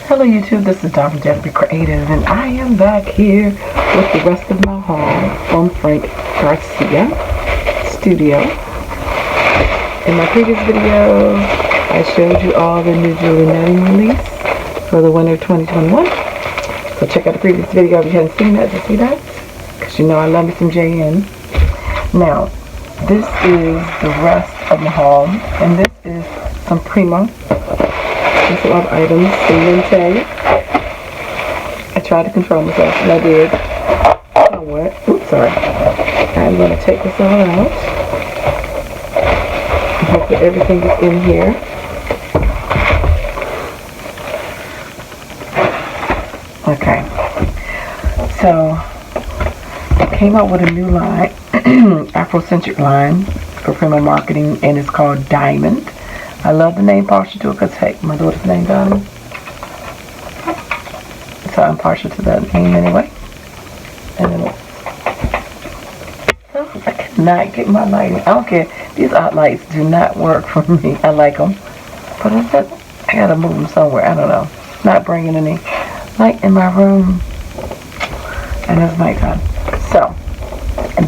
Hello YouTube, this is DaretoBeCreative, and I am back here with the rest of my haul from Frank Garcia Studio. In my previous video, I showed you all the new jewelry netting release for the winter 2021. So check out the previous video if you haven't seen that to see that, because you know I love me some JN. Now, this is the rest of my haul, and this is some Prima. There's a lot of items, some Mintay. I tried to control myself, and I did. Oh, what? Oops, sorry. I'm going to take this all out. I hope that everything is in here. Okay. So, I came out with a new line, Afrocentric line for Prima marketing, and it's called Diamond. I love the name partial to it because, hey, my daughter's name Donnie. So I'm partial to that name anyway. And then I cannot get my lighting. I don't care. These out lights do not work for me. I like them. But I gotta move them somewhere. I don't know. It's not bringing any light in my room. And it's nighttime. So,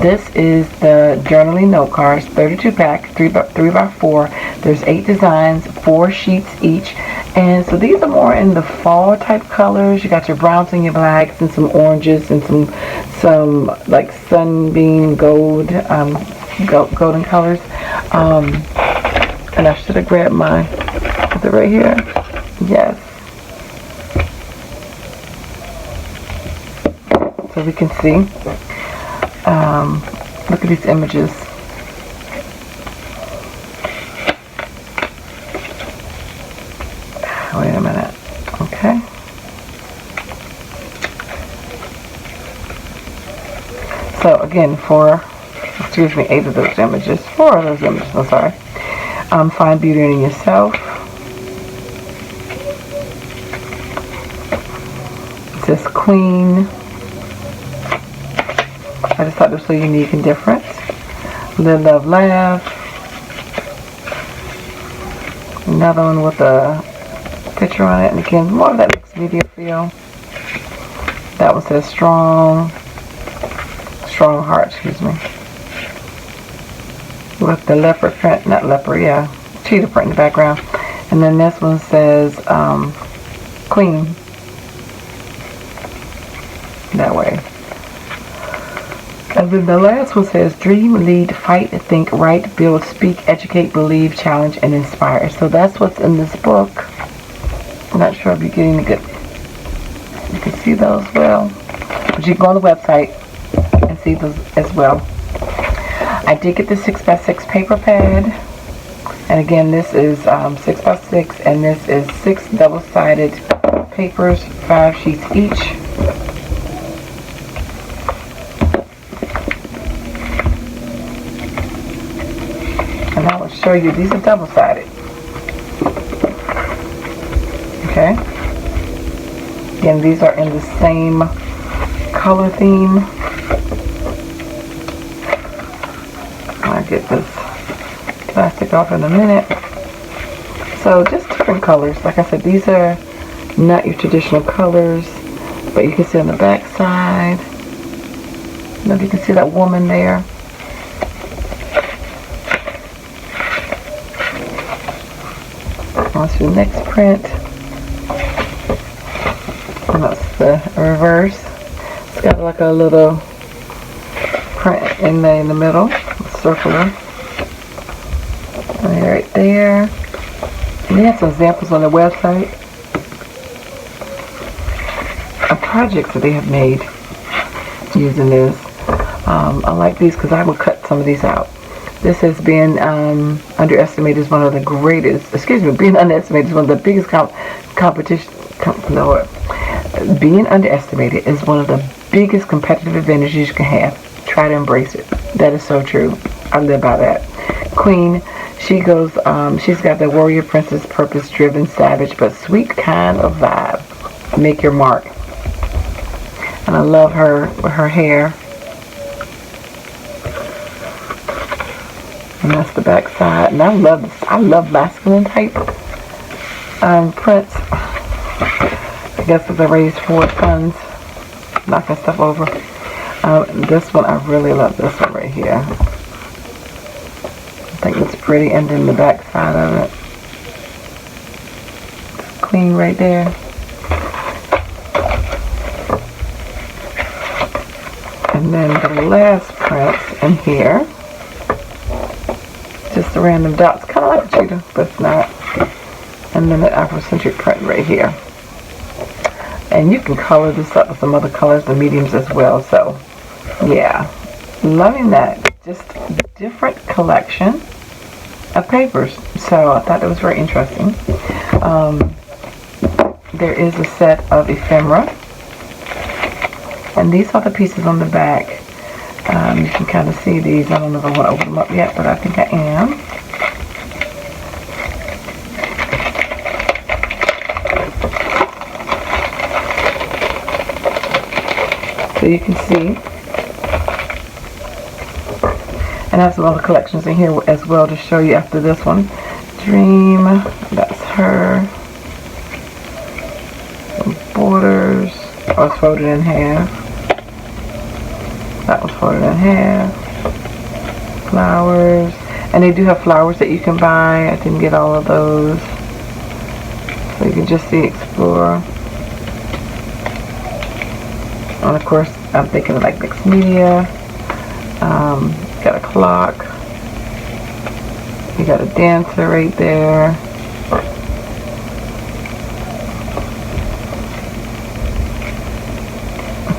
this is the journaling note cards, 32 pack, 3x4. There's 8 designs, 4 sheets each. And so these are more in the fall type colors. You got your browns and your blacks and some oranges and some like sunbeam gold, golden colors. And I should have grabbed mine. Is it right here? Yes. So we can see. Look at these images. Wait a minute. Okay. So again, 8 of those images. 4 of those images, I'm sorry. Find beauty in yourself. It says Queen. I just thought this was so unique and different. Live, Love, Laugh. Another one with a picture on it. And again, more of that mixed media feel. That one says Strong Heart, excuse me. With the leopard print, not leopard, yeah. Cheetah print in the background. And then this one says Queen. That way. And then the last one says Dream, Lead, Fight, Think, Write, Build, Speak, Educate, Believe, Challenge, and Inspire. So that's what's in this book. I'm not sure if you're getting a good... You can see those well. But you can go on the website and see those as well. I did get the 6x6 paper pad. And again, this is 6x6, and this is 6 double-sided papers, 5 sheets each. And I will show you, these are double-sided. Okay. Again, these are in the same color theme. I'll get this plastic off in a minute. So just different colors. Like I said, these are not your traditional colors, but you can see on the back side. You know, you can see that woman there. Onto the next print, and that's the reverse. It's got like a little print in the middle, circular, and right there. And they have some examples on the website of projects that they have made using this. I like these because I would cut some of these out. This has been underestimated as one of the greatest, being underestimated is one of the biggest being underestimated is one of the biggest competitive advantages you can have. Try to embrace it. That is so true. I live by that. Queen, she goes, she's got the warrior princess, purpose driven, savage, but sweet kind of vibe. Make your mark. And I love her with her hair. And that's the back side. And I love masculine type prints. guess because I raised 4 sons, knocking stuff over. This one, I really love this one right here. I think it's pretty, and then the back side of it. It's clean right there. And then the last print in here, just the random dots, kind of like a cheetah, but it's not. And then the Afrocentric print right here. And you can color this up with some other colors and mediums as well. So, yeah, loving that. Just different collection of papers. So I thought that was very interesting. There is a set of ephemera. And these are the pieces on the back. You can kind of see these. I don't know if I want to open them up yet, but I think I am. So you can see. And I have some other collections in here as well to show you after this one. Dream, that's her. Some borders. I was folded in half. That was folded in half. Flowers. And they do have flowers that you can buy. I didn't get all of those. So you can just see, explore. And of course, I'm thinking of like mixed media. Got a clock. You got a dancer right there.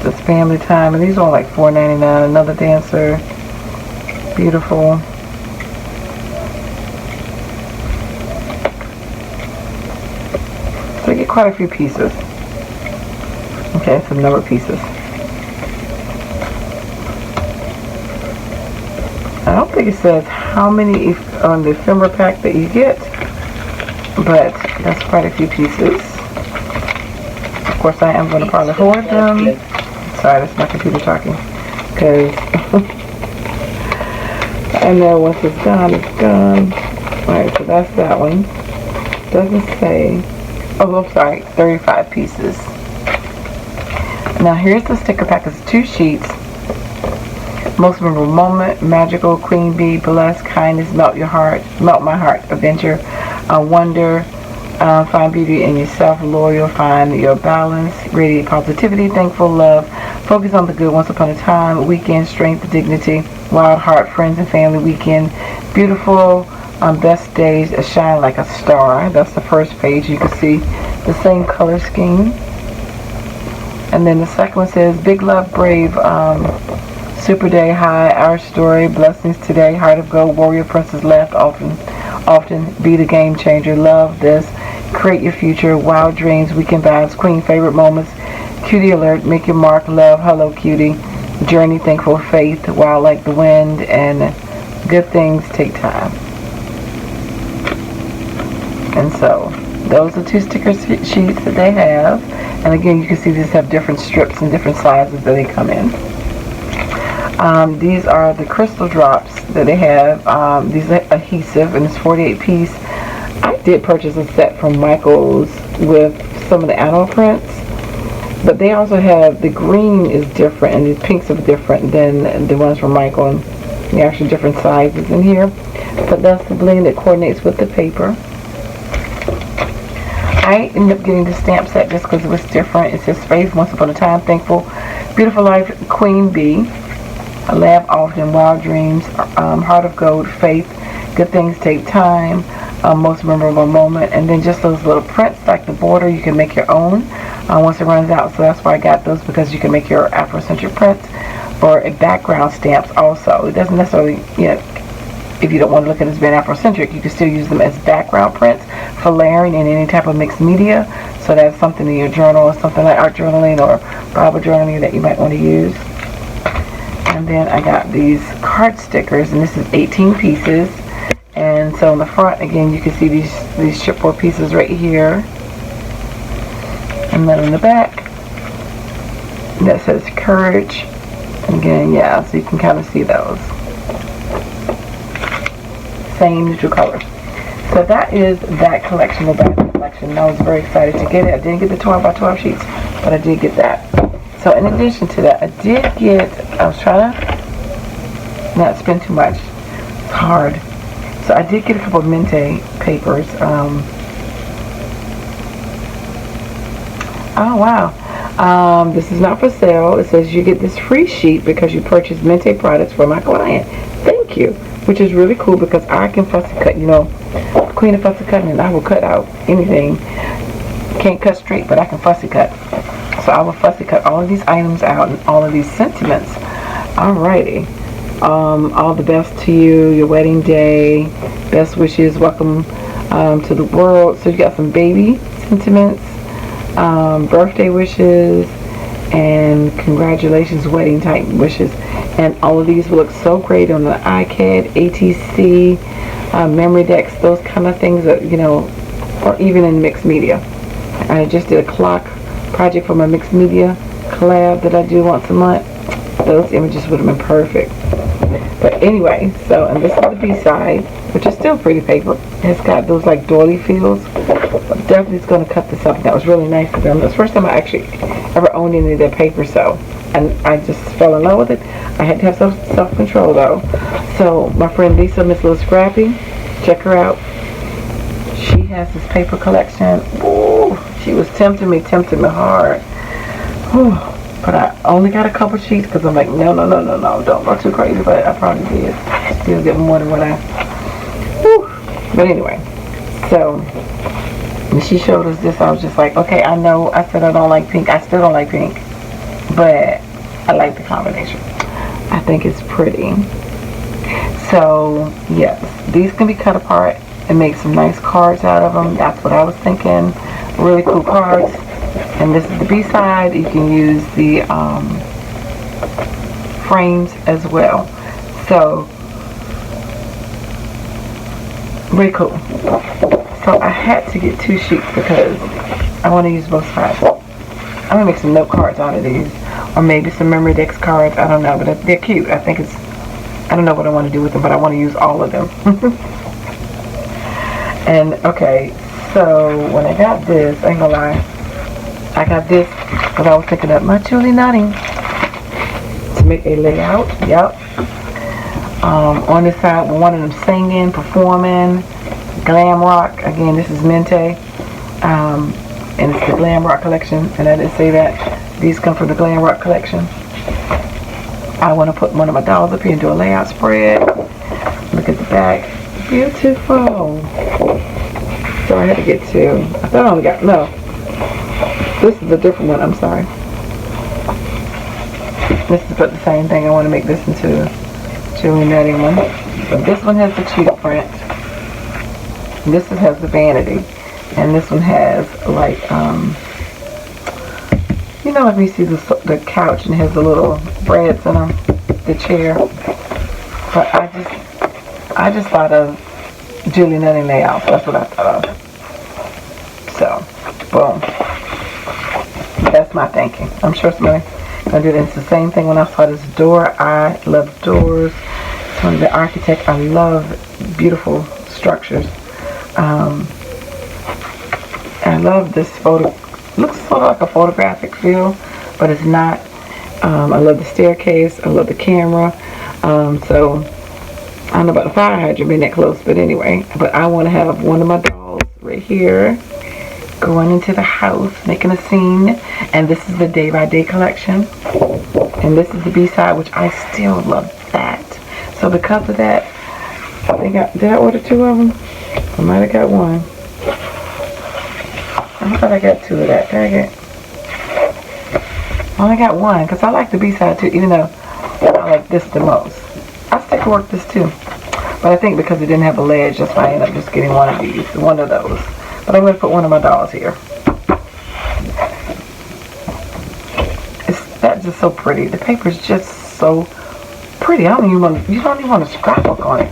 It's family time, and these are all like $4.99. Another dancer. Beautiful. So you get quite a few pieces. Okay, some number of pieces. I don't think it says how many on the ephemera pack that you get, but that's quite a few pieces. Of course, I am going to probably hoard them. Sorry, that's my computer talking. Because I know once it's gone, it's gone. Alright, so that's that one. Doesn't say. Oh, I'm sorry, 35 pieces. Now here's the sticker pack. It's 2 sheets. Most memorable moment, magical, queen bee, blessed, kindness, melt your heart, melt my heart, adventure, wonder, find beauty in yourself, loyal, find your balance, radiate positivity, thankful, love, focus on the good, once upon a time, weekend, strength, dignity, wild heart, friends and family, weekend, beautiful, best days, shine like a star. That's the first page. You can see the same color scheme. And then the second one says, big love, brave, super day, high, our story, blessings today, heart of gold, warrior, princess left, often be the game changer, love this, create your future, wild dreams, weekend vibes, queen, favorite moments, cutie alert, make your mark, love, hello cutie, journey, thankful, faith, wild like the wind, and good things take time. And so those are 2 sticker sheets that they have. And again, you can see these have different strips and different sizes that they come in. These are the crystal drops that they have. These are adhesive, and it's 48 piece. I did purchase a set from Michael's with some of the animal prints, but they also have, the green is different and the pinks are different than the ones from Michael, and they're actually different sizes in here. But that's the bling that coordinates with the paper. I ended up getting the stamp set just because it was different. It says faith, once upon a time, thankful, beautiful life, queen bee, laugh often, wild dreams, heart of gold, faith, good things take time, most memorable moment, and then just those little prints like the border. You can make your own once it runs out. So that's why I got those, because you can make your Afrocentric prints or background stamps also. It doesn't necessarily, if you don't want to look at it as being Afrocentric, you can still use them as background prints for layering in any type of mixed media. So that's something in your journal, or something like art journaling or Bible journaling that you might want to use. And then I got these card stickers, and this is 18 pieces. And so on the front, again, you can see these chipboard pieces right here. And then on the back, that says courage. And again, yeah, so you can kind of see those. Same neutral colors. So that is that collection of back collection. And I was very excited to get it. I didn't get the 12 by 12 sheets, but I did get that. So in addition to that, I did get, I was trying to not spend too much. It's hard. So I did get a couple of Mintay papers. Oh wow. This is not for sale. It says you get this free sheet because you purchased Mintay products for my client. Thank you. Which is really cool because I can fussy cut, you know, queen of fussy cutting, and I will cut out anything. Can't cut straight, but I can fussy cut. So I will fussy cut all of these items out and all of these sentiments. Alrighty. All the best to you, your wedding day. Best wishes. Welcome to the world. So you got some baby sentiments, birthday wishes, and congratulations wedding type wishes. And all of these will look so great on the iCAD, ATC, memory decks, those kind of things that, you know, or even in mixed media. I just did a clock project for my mixed media collab that I do once a month. Those images would have been perfect. But anyway, so, and this is the B-side, which is still pretty paper. It's got those like doily feels. I'm definitely going to cut this up. That was really nice of them. That's the first time I actually ever owned any of their paper, so. And I just fell in love with it. I had to have some self-control though. So my friend Lisa, Miss Little Scrappy, check her out. She has this paper collection. Ooh, she was tempting me hard. Ooh, but I only got a couple sheets because I'm like, no, don't go too crazy. But I probably did. Still get more than what I. Whew. But anyway, so when she showed us this, I was just like, okay, I know. I said I don't like pink. I still don't like pink, but I like the combination. I think it's pretty. So yes, these can be cut apart and make some nice cards out of them. That's what I was thinking. Really cool cards. And this is the B-side. You can use the frames as well. So very cool. So I had to get 2 sheets because I want to use both sides. I'm gonna make some note cards out of these, or maybe some memory decks cards. I don't know, but they're cute. I think it's. I don't know what I want to do with them, but I want to use all of them. And okay, so when I got this, I ain't gonna lie, I got this because I was thinking of my Julie Nutting to make a layout. Yep. On this side, one of them singing, performing, glam rock. Again, this is Mintay. And it's the Glam Rock collection, and I didn't say that. These come from the Glam Rock collection. I want to put one of my dolls up here and do a layout spread. Look at the back. Beautiful. So I had to get 2. I thought I only got, no. This is a different one, I'm sorry. This is but the same thing. I want to make this into a Julie Nutting one. So this one has the cheetah print. And this one has the vanity. And this one has like, you know, like we see the couch and it has the little breads in them, the chair. But I just thought of Julie Nutting layout. That's what I thought of. So, boom. That's my thinking. I'm sure somebody gonna do it. It's the same thing when I saw this door. I love doors. It's one of the architect. I love beautiful structures. I love this photo. Looks sort of like a photographic feel, but it's not. I love the staircase. I love the camera. So I don't know about the fire hydrant being that close, but anyway. But I want to have one of my dolls right here, going into the house, making a scene. And this is the Day by Day collection. And this is the B-side, which I still love that. So because of that, I think did I order 2 of them? I might have got 1. I thought I got 2 of that. Dang it. I only got 1 because I like the B-side too, even though I like this the most. I stick to work this too. But I think because it didn't have a ledge, that's why I ended up just getting one of these, one of those. But I'm going to put one of my dolls here. That's just so pretty. The paper is just so pretty. You don't even want to scrapbook on it.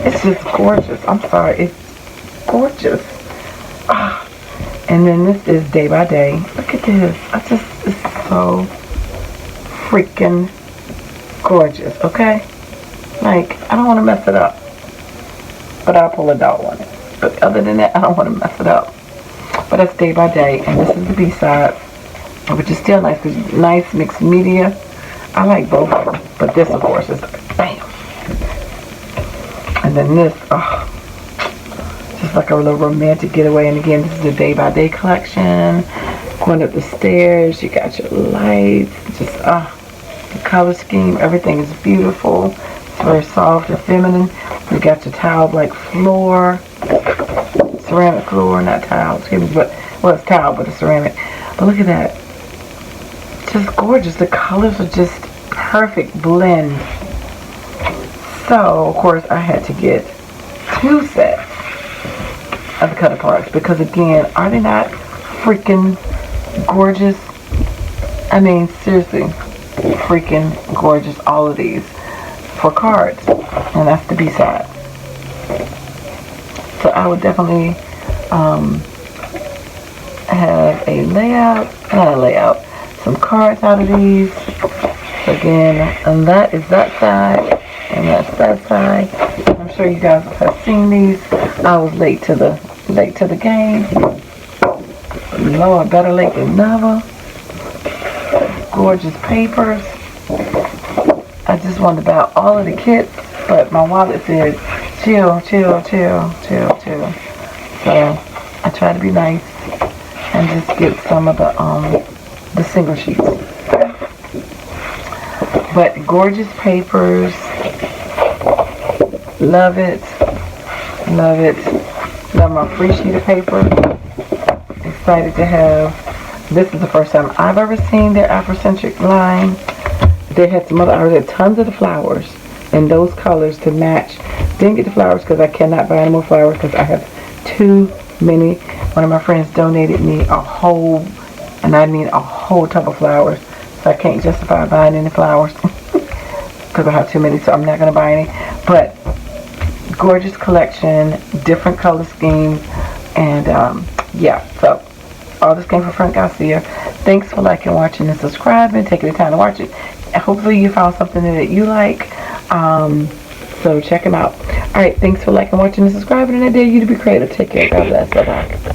It's just gorgeous. I'm sorry. It's gorgeous. Ah. And then this is Day by Day. Look at this. It's so freaking gorgeous, okay? Like, I don't want to mess it up. But I'll pull a doll on it. But other than that, I don't want to mess it up. that's day by day, and this is the B-side, which is still nice because nice mixed media. I like both of them, but this, of course, is bam. And then this, just like a little romantic getaway. And again, this is the day by day collection. Going up the stairs, you got your lights, just the color scheme, everything is beautiful. It's very soft and feminine. You got your tile-like floor, ceramic floor, not tile, excuse me, but, well, it's tile, but it's ceramic. But look at that. Just gorgeous. The colors are just perfect blend. So, of course, I had to get 2 sets of the cut aparts because, again, are they not freaking gorgeous? I mean, seriously, freaking gorgeous, all of these for cards. And that's the B-side. So I would definitely have a layout, not a layout, some cards out of these. So again, and that is that side, and that's that side. I'm sure you guys have seen these. I was late to the game. Lord, better late than never. Gorgeous papers. I just wanted to buy all of the kits, but my wallet said chill. So I try to be nice and just get some of the single sheets. But gorgeous papers. Love it. Love it. Love my free sheet of paper. Excited to have. This is the first time I've ever seen their Afrocentric line. They had some other, I had tons of the flowers in those colors to match. Didn't get the flowers because I cannot buy any more flowers because I have too many. One of my friends donated me a whole, and I mean a whole tub of flowers. So I can't justify buying any flowers because I have too many, so I'm not going to buy any. But gorgeous collection, different color schemes, and yeah, so all this came from Frank Garcia. Thanks for liking, watching, and subscribing, taking the time to watch it. And hopefully you found something that you like. So check them out. Alright, thanks for liking, watching, and subscribing, and I dare you to be creative. Take care. God bless. Bye-bye.